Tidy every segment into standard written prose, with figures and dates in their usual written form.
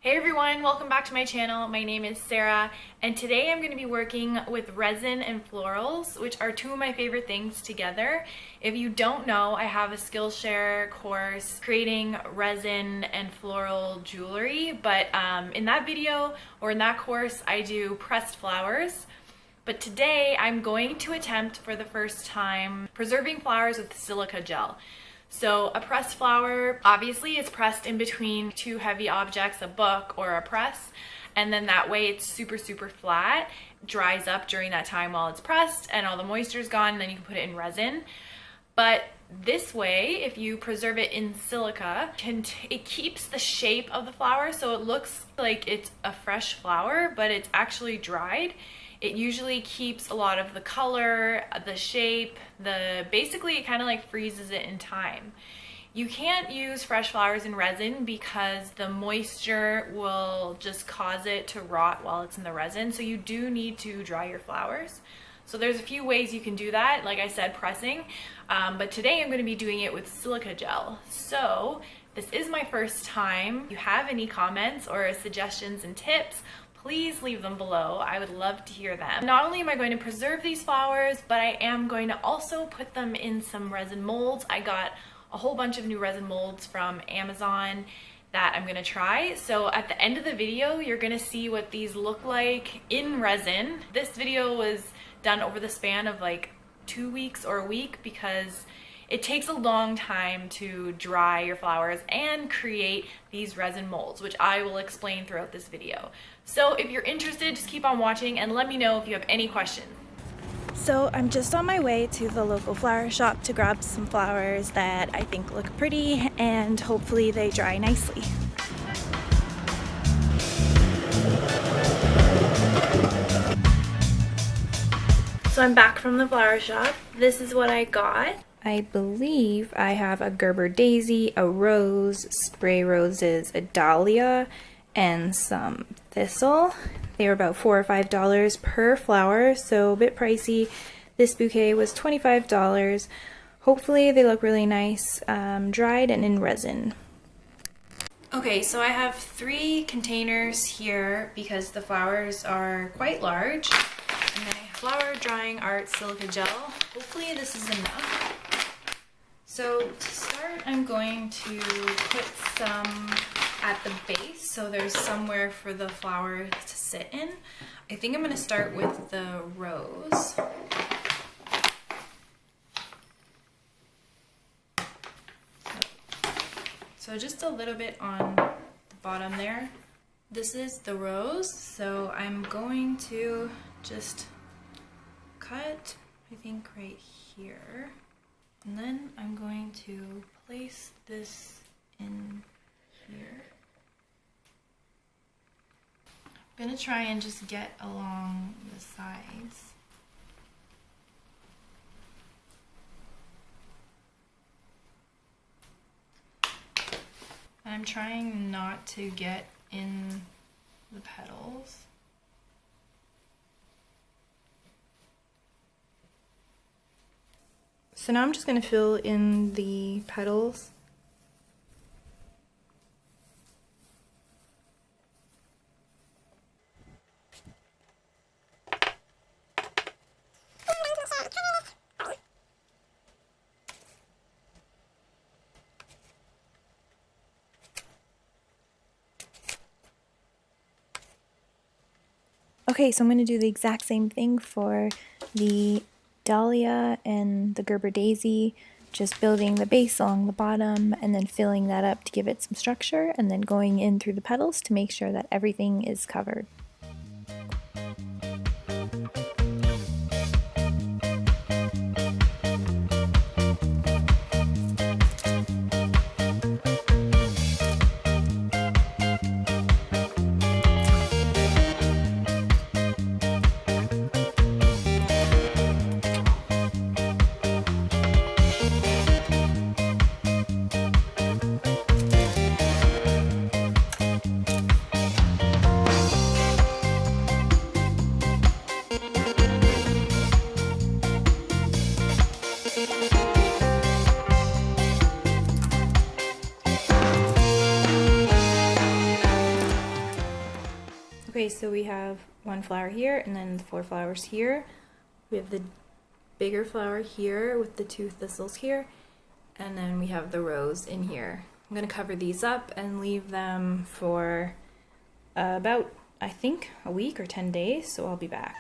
Hey everyone, welcome back to my channel. My name is Sarah, and today I'm going to be working with resin and florals, which are two of my favorite things together. If you don't know, I have a Skillshare course creating resin and floral jewelry, but in that video or in that course I do pressed flowers. But today I'm going to attempt for the first time preserving flowers with silica gel. So a pressed flower, obviously it's pressed in between two heavy objects, a book or a press, and then that way it's super flat, dries up during that time while it's pressed and all the moisture is gone, and then you can put it in resin. But this way, if you preserve it in silica, it keeps the shape of the flower, so it looks like it's a fresh flower, but it's actually dried. It usually keeps a lot of the color, the shape, basically it kind of like freezes it in time. You can't use fresh flowers in resin because the moisture will just cause it to rot while it's in the resin, so you do need to dry your flowers. So there's a few ways you can do that, like I said, pressing, but today I'm going to be doing it with silica gel. So this is my first time. If you have any comments or suggestions and tips, please leave them below. I would love to hear them. Not only am I going to preserve these flowers, but I am going to also put them in some resin molds. I got a whole bunch of new resin molds from Amazon that I'm gonna try. So at the end of the video, you're gonna see what these look like in resin. This video was done over the span of like 2 weeks or a week because it takes a long time to dry your flowers and create these resin molds, which I will explain throughout this video. So if you're interested, just keep on watching and let me know if you have any questions. So I'm just on my way to the local flower shop to grab some flowers that I think look pretty and hopefully they dry nicely. So I'm back from the flower shop. This is what I got. I believe I have a Gerber daisy, a rose, spray roses, a dahlia, and some thistle. They were about $4 or $5 per flower, so a bit pricey. This bouquet was $25. Hopefully they look really nice, dried and in resin. Okay, so I have 3 containers here because the flowers are quite large. And then I have flower drying art silica gel. Hopefully this is enough. So to start, I'm going to put some at the base so there's somewhere for the flower to sit in. I think I'm going to start with the rose. So just a little bit on the bottom there. This is the rose, so I'm going to just cut, I think right here. And then I'm going to place this in here. I'm going to try and just get along the sides. I'm trying not to get in the petals. So now I'm just going to fill in the petals. Okay, so I'm going to do the exact same thing for the dahlia and the Gerber daisy, just building the base along the bottom and then filling that up to give it some structure, and then going in through the petals to make sure that everything is covered. Okay, so we have one flower here and then the 4 flowers here. We have the bigger flower here with the 2 thistles here, and then we have the rose in here. I'm going to cover these up and leave them for about, I think, a week or 10 days, so I'll be back.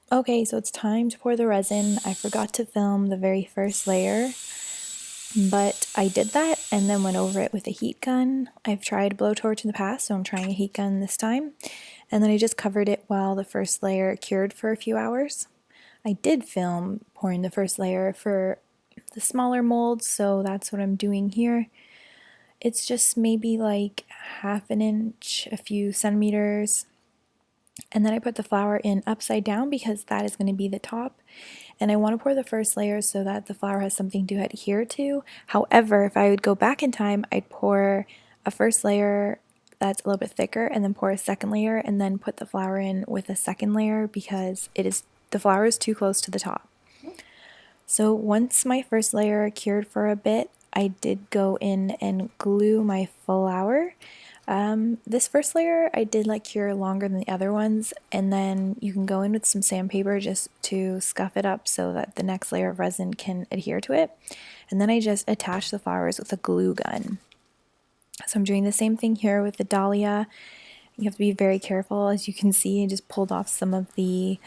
Okay, so it's time to pour the resin. I forgot to film the very first layer, but I did that and then went over it with a heat gun. I've tried blowtorch in the past, so I'm trying a heat gun this time. And then I just covered it while the first layer cured for a few hours. I did film pouring the first layer for the smaller molds, so that's what I'm doing here. It's just maybe like 1/2 inch, a few centimeters. And then I put the flower in upside down because that is going to be the top. And I want to pour the first layer so that the flower has something to adhere to. However, if I would go back in time, I'd pour a first layer that's a little bit thicker and then pour a second layer and then put the flower in with a second layer because the flower is too close to the top. So once my first layer cured for a bit, I did go in and glue my flower. This first layer I did let cure longer than the other ones, and then you can go in with some sandpaper just to scuff it up so that the next layer of resin can adhere to it. And then I just attach the flowers with a glue gun. So I'm doing the same thing here with the dahlia. You have to be very careful. As you can see, I just pulled off some of the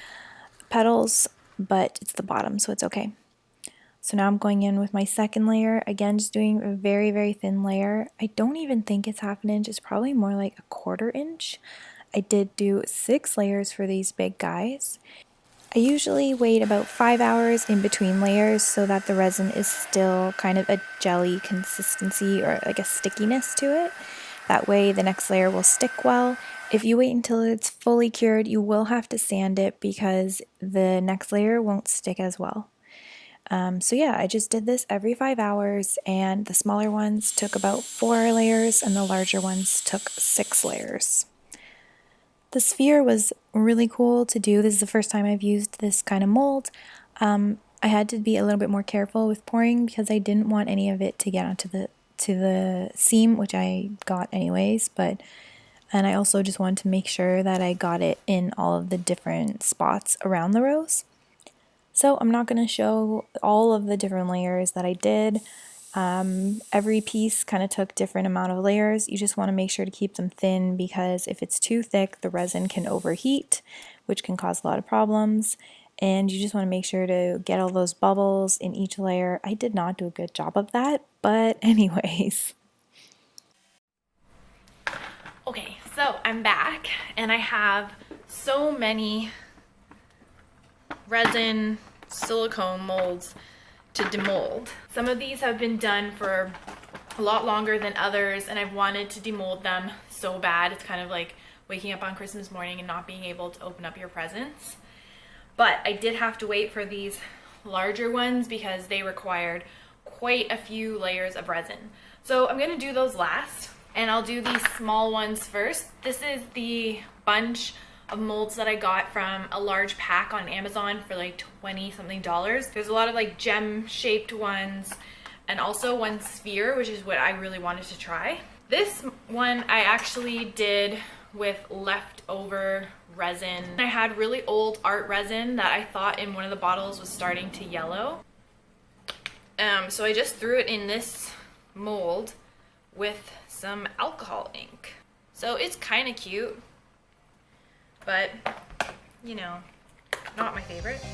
petals, but it's the bottom, so it's okay. So now I'm going in with my second layer, again just doing a very, very thin layer. I don't even think it's 1/2 inch, it's probably more like 1/4 inch. I did do 6 layers for these big guys. I usually wait about 5 hours in between layers so that the resin is still kind of a jelly consistency or like a stickiness to it. That way the next layer will stick well. If you wait until it's fully cured, you will have to sand it because the next layer won't stick as well. So yeah, I just did this every 5 hours, and the smaller ones took about 4 layers and the larger ones took 6 layers. The sphere was really cool to do. This is the first time I've used this kind of mold. I had to be a little bit more careful with pouring because I didn't want any of it to get onto the seam, which I got anyways, and I also just wanted to make sure that I got it in all of the different spots around the rose. So I'm not going to show all of the different layers that I did. Every piece kind of took different amount of layers. You just want to make sure to keep them thin because if it's too thick, the resin can overheat, which can cause a lot of problems. And you just want to make sure to get all those bubbles in each layer. I did not do a good job of that, but anyways. Okay, so I'm back and I have so many resin silicone molds to demold. Some of these have been done for a lot longer than others, and I've wanted to demold them so bad. It's kind of like waking up on Christmas morning and not being able to open up your presents. But I did have to wait for these larger ones because they required quite a few layers of resin. So I'm going to do those last, and I'll do these small ones first. This is the bunch of molds that I got from a large pack on Amazon for like $20 something. There's a lot of like gem shaped ones and also one sphere, which is what I really wanted to try. This one I actually did with leftover resin. I had really old art resin that I thought in one of the bottles was starting to yellow. So I just threw it in this mold with some alcohol ink. So it's kind of cute, but you know, not my favorite.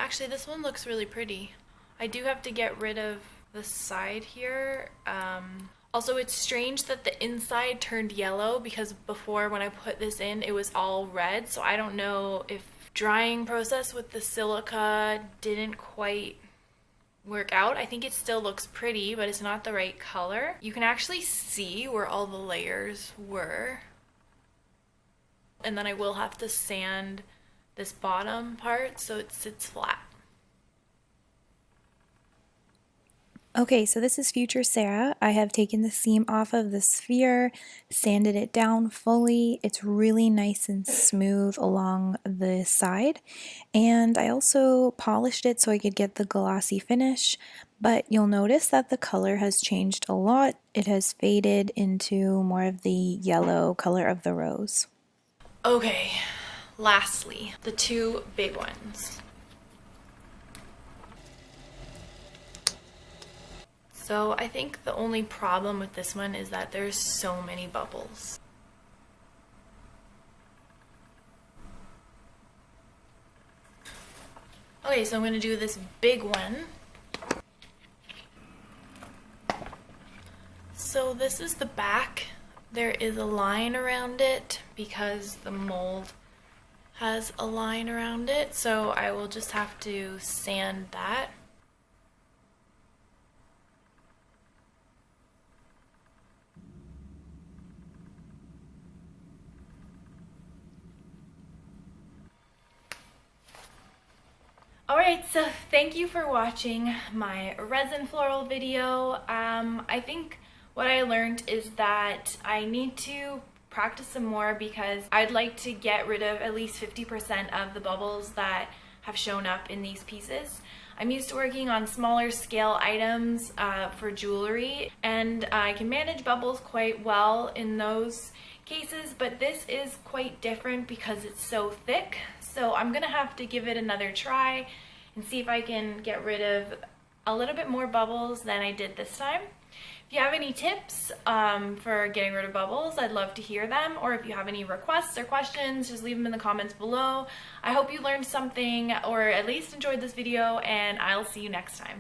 Actually, this one looks really pretty. I do have to get rid of the side here. Also, it's strange that the inside turned yellow because before when I put this in, it was all red. So I don't know if drying process with the silica didn't quite work out. I think it still looks pretty, but it's not the right color. You can actually see where all the layers were. And then I will have to sand this bottom part so it sits flat. Okay, so this is future Sarah. I have taken the seam off of the sphere, sanded it down fully. It's really nice and smooth along the side. And I also polished it so I could get the glossy finish. But you'll notice that the color has changed a lot. It has faded into more of the yellow color of the rose. Okay. Lastly, the two big ones. So I think the only problem with this one is that there's so many bubbles. Okay, so I'm going to do this big one. So this is the back. There is a line around it because the mold has a line around it, so I will just have to sand that. Alright, so thank you for watching my resin floral video. I think what I learned is that I need to practice some more because I'd like to get rid of at least 50% of the bubbles that have shown up in these pieces. I'm used to working on smaller scale items for jewelry, and I can manage bubbles quite well in those cases, but this is quite different because it's so thick. So I'm gonna have to give it another try and see if I can get rid of a little bit more bubbles than I did this time. If you have any tips for getting rid of bubbles, I'd love to hear them. Or if you have any requests or questions, just leave them in the comments below. I hope you learned something or at least enjoyed this video, and I'll see you next time.